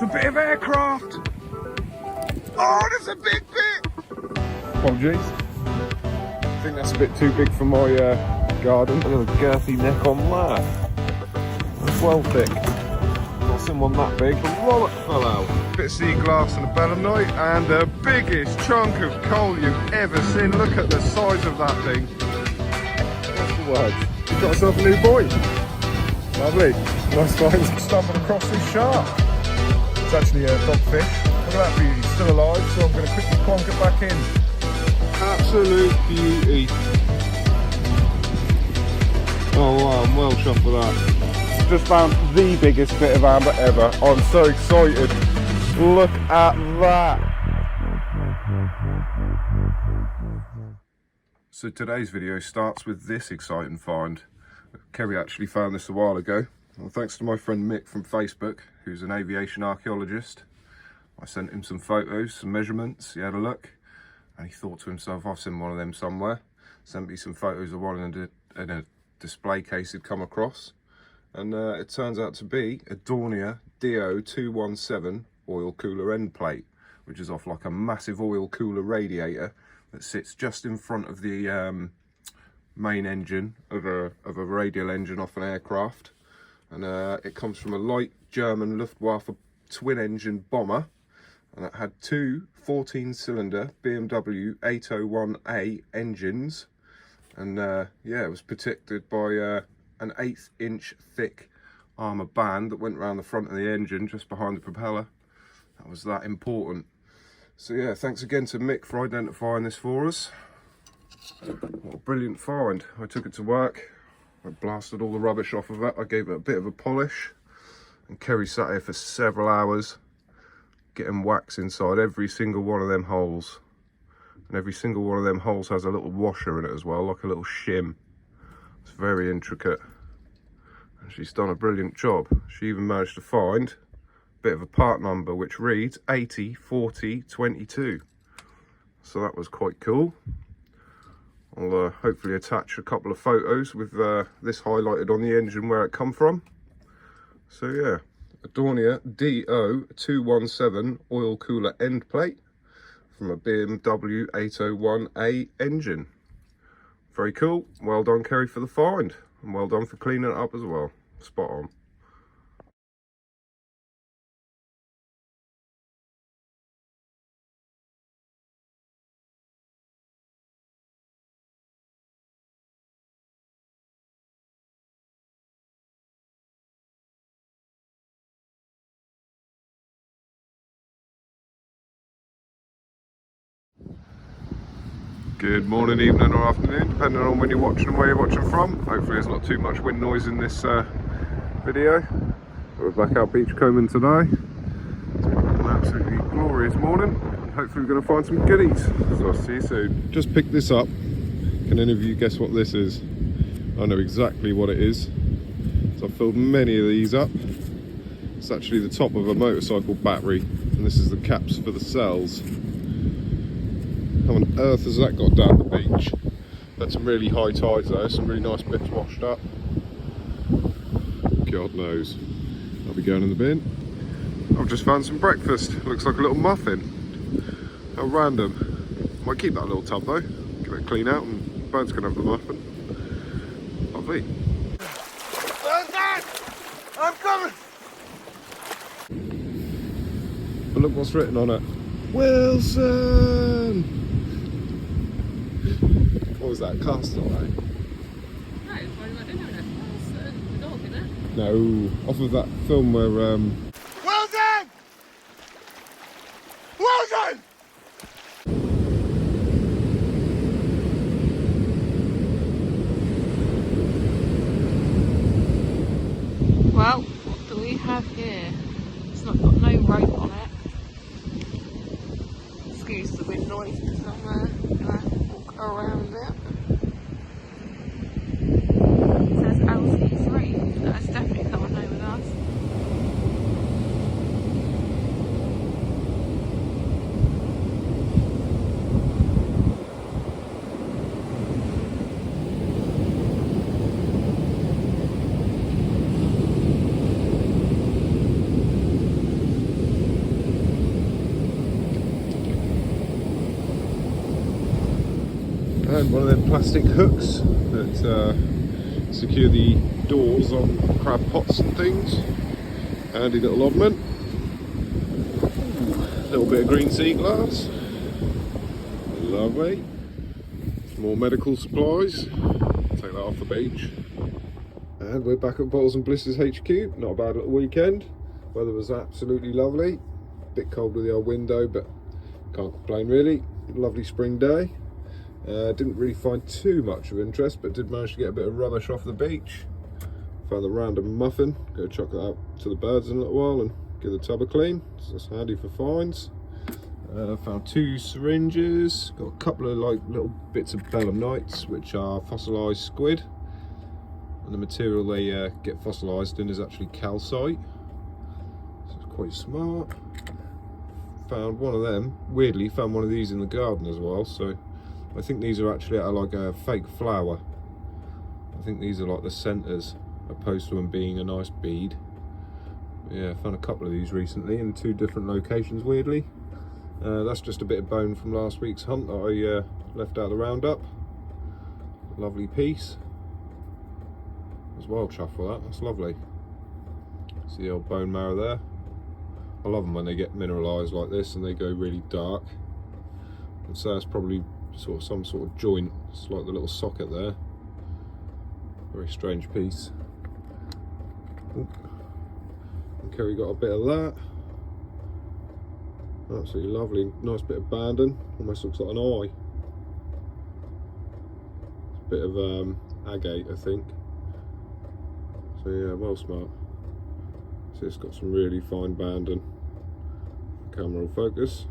a bit of aircraft. Oh, there's a big bit. Apologies. I think that's a bit too big for my garden. Look at the girthy neck on that. That's well thick. Not someone that big. The rollock fell out. Bit of sea glass and a belemnite, and the biggest chunk of coal you've ever seen. Look at the size of that thing. What's the word? You've got yourself a new boy. Lovely. Nice find. Stumbled across this shark. It's actually a dogfish. Look at that beauty. Still alive, so I'm going to quickly plonk it back in. Absolute beauty. Oh wow, I'm well chuffed with that. Just found the biggest bit of amber ever. I'm so excited. Look at that. So today's video starts with this exciting find. Kerry actually found this a while ago. Well, thanks to my friend Mick from Facebook, who's an aviation archaeologist. I sent him some photos, some measurements. He had a look and he thought to himself, I've seen one of them somewhere. Sent me some photos of one in a display case he'd come across. And it turns out to be a Dornier DO217 oil cooler end plate, which is off like a massive oil cooler radiator that sits just in front of the main engine of a radial engine off an aircraft. And it comes from a light German Luftwaffe twin engine bomber, and it had two 14-cylinder BMW 801A engines, and yeah, it was protected by an 1/8 inch thick armour band that went around the front of the engine just behind the propeller. That was that important. So yeah, thanks again to Mick for identifying this for us. What a brilliant find. I took it to work, I blasted all the rubbish off of it, I gave it a bit of a polish, and Kerry sat here for several hours getting wax inside every single one of them holes. And every single one of them holes has a little washer in it as well, like a little shim. It's very intricate. And she's done a brilliant job. She even managed to find a bit of a part number which reads 804022. So that was quite cool. I'll hopefully attach a couple of photos with this highlighted on the engine where it come from. So yeah, a Dornier DO217 oil cooler end plate from a BMW 801A engine. Very cool. Well done, Kerry, for the find, and well done for cleaning it up as well. Spot on. Good morning, evening or afternoon, depending on when you're watching and where you're watching from. Hopefully there's not too much wind noise in this video. We're back out beachcombing today. It's been an absolutely glorious morning, and hopefully we're going to find some goodies. So I'll see you soon. Just picked this up. Can any of you guess what this is? I know exactly what it is. So I've filled many of these up. It's actually the top of a motorcycle battery, and this is the caps for the cells. How on earth has that got down the beach? Had some really high tides though, some really nice bits washed up. God knows. I'll be going in the bin. I've just found some breakfast. Looks like a little muffin. How random. Might keep that little tub though. Give it a clean out and birds can have the muffin. Lovely. I'm coming! But look what's written on it. Wilson! What was that? Castaway? No, I don't know it. That's the dog, isn't it? No, off of that film where Well done! Well done! Well, what do we have here? It's not got no rope on it. Excuse the wind noise because I'm gonna walk around it. It says LC3. That's definitely coming home with us. find one of them plastic hooks that secure the doors on crab pots and things. Handy little oddment. A little bit of green sea glass. Lovely. Some more medical supplies. Take that off the beach. And we're back at Bottles and Blisters HQ. Not a bad little weekend. Weather was absolutely lovely. Bit cold with the old window, but can't complain really. Lovely spring day. Didn't really find too much of interest, but did manage to get a bit of rubbish off the beach. Found the random muffin. Go chuck that out to the birds in a little while and give the tub a clean. So that's handy for finds. Found 2 syringes. Got a couple of like little bits of belemnites, which are fossilised squid. And the material they get fossilised in is actually calcite. So it's quite smart. Found one of them. Weirdly, found one of these in the garden as well. So I think these are actually out of like a fake flower. I think these are like the centres, opposed to them being a nice bead. Yeah, I found a couple of these recently in 2 different locations, weirdly. That's just a bit of bone from last week's hunt that I left out of the roundup. Lovely piece. There's wild chuff for that, that's lovely. See the old bone marrow there? I love them when they get mineralised like this and they go really dark. I'd say that's probably some sort of joint. It's like the little socket there. Very strange piece. Ooh. And Kerry got a bit of that. Absolutely lovely, nice bit of banding. Almost looks like an eye. It's a bit of agate, I think. So yeah, well smart. See, it's got some really fine banding. Camera will focus.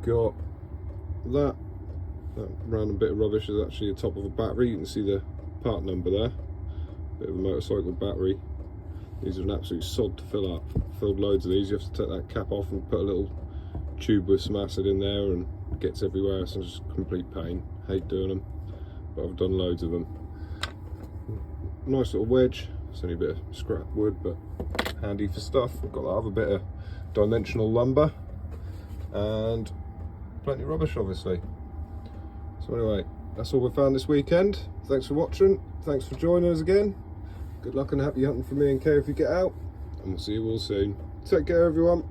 Got that random bit of rubbish is actually the top of a battery. You can see the part number there. Bit of a motorcycle battery. These are an absolute sod to fill up. Filled loads of these. You have to take that cap off and put a little tube with some acid in there, and it gets everywhere. So it's just a complete pain. Hate doing them, but I've done loads of them. Nice little wedge. It's only a bit of scrap wood, but handy for stuff. I've got that other bit of dimensional lumber and plenty of rubbish, obviously. So anyway, that's all we found this weekend. Thanks for watching. Thanks for joining us again. Good luck and happy hunting for me and Kay if you get out, and we'll see you all soon. Take care, everyone.